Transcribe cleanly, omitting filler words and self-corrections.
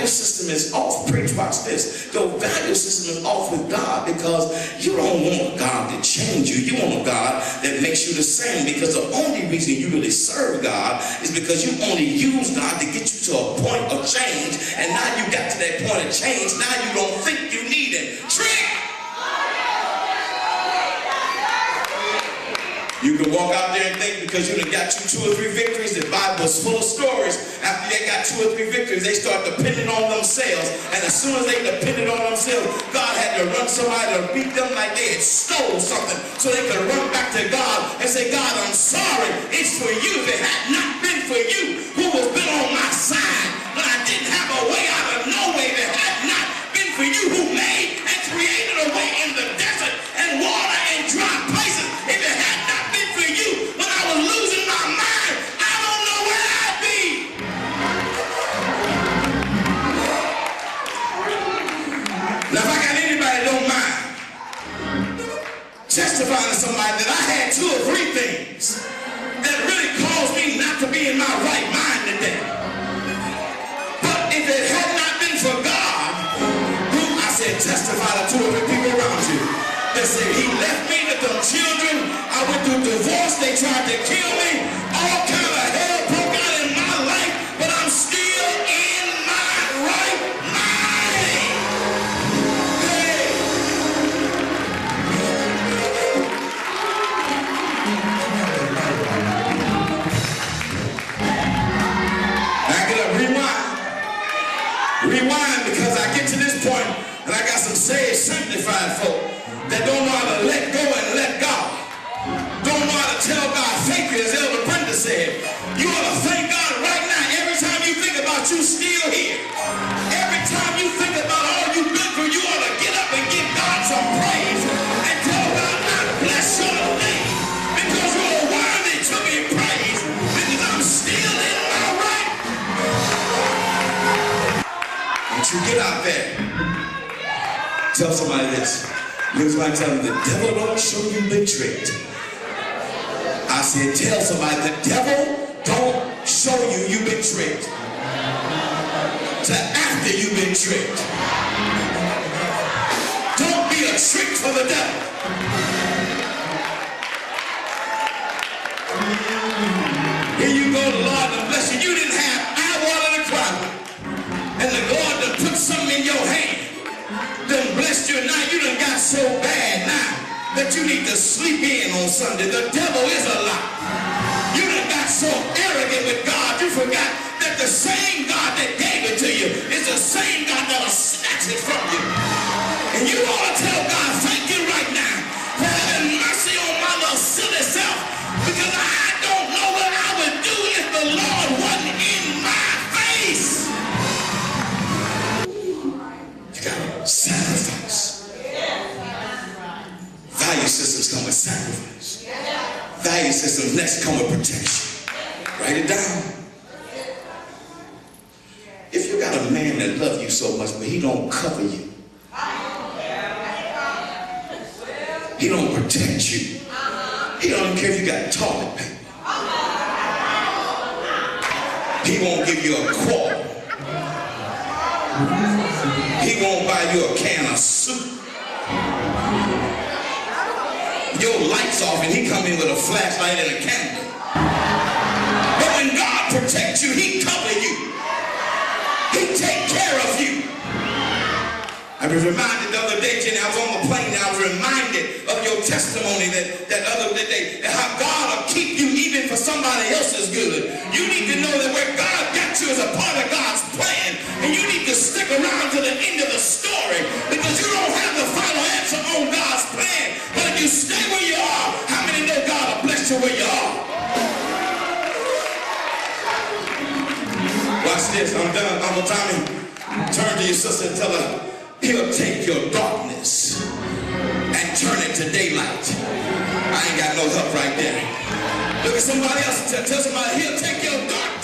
system is off, preach, watch this. Your value system is off with God because you don't want God to change you. You want a God that makes you the same, because the only reason you really serve God is because you only use God to get you to a point of change, and now you got to that point of change, now you don't think you need him. Trick! You can walk out there and think because you done got you 2 or 3 victories. The Bible is full of stories. After they got 2 or 3 victories, they start depending on themselves. And as soon as they depended on themselves, God had to run somebody to beat them like they had stole something, so they could run back to God and say, God, I'm sorry. It's for you. If it had not been for you, who was been on my side when I didn't have a way out of no way, if it had not been for you who made and created a way in the desert and water and dry places, if it had not been for you when I was losing my mind, I don't know where I'd be. Now, if I got anybody that don't mind testifying to somebody that I had 2 or 3 things that really caused me not to be in my right mind today. But if it had not been for God, I said testify to 2 or 3 people around you that said he left me with them children. I went through divorce. They tried to kill me. All kind of hell broke out in my life, but I'm still in my right mind. Hey. Now get up, rewind, because I get to this point and I got some saved, sanctified folk that don't know how to let go and let God. Don't know how to tell God, thank you, as Elder Brenda said. You ought to thank God right now. Every time you think about you still here, every time you think about all you've been through, you ought to get up and give God some praise and tell God, I bless your name, because you're worthy to be praised, because I'm still in my right. Don't you get out there. Tell somebody this. Look at somebody, tell them, the devil don't show you been tricked. I said, tell somebody, the devil don't show you you've been tricked to after you've been tricked. Don't be a trick for the devil. Here you go, the Lord to bless you. You didn't have eye water to cry with, and the Lord done put something in your hand, done blessed you, and now you done got so bad now that you need to sleep in on Sunday. The devil is a lie. You done got so arrogant with God, you forgot that the same God that gave it to you is the same God that'll snatch it from you. And you ought to tell God, thank you right now for having mercy on my little silly self, because I don't know what I would do if the Lord wasn't in my face. You gotta sacrifice. Value systems come with sacrifice. Value systems next come with protection. Write it down. If you got a man that loves you so much, but he don't cover you, he don't protect you, he don't care if you got toilet paper, he won't give you a quarter, he won't buy you a can of soup. Your lights off and he come in with a flashlight and a candle. But when God protects you, he cover you. He take care of you. I was reminded the other day, Jenny, I was on the plane and I was reminded of your testimony that other day, and how God will keep you even for somebody else's good. You need to know that where God got you is a part of God's plan, and you need to stick around to the end of the story, because you don't have the final answer on God's plan. But if you stay where you are, how many know God will bless you where you are? Watch this. I'm done. Uncle Tommy, turn to your sister and tell her, he'll take your darkness and turn it to daylight. I ain't got no help right there. Look at somebody else and tell somebody, he'll take your darkness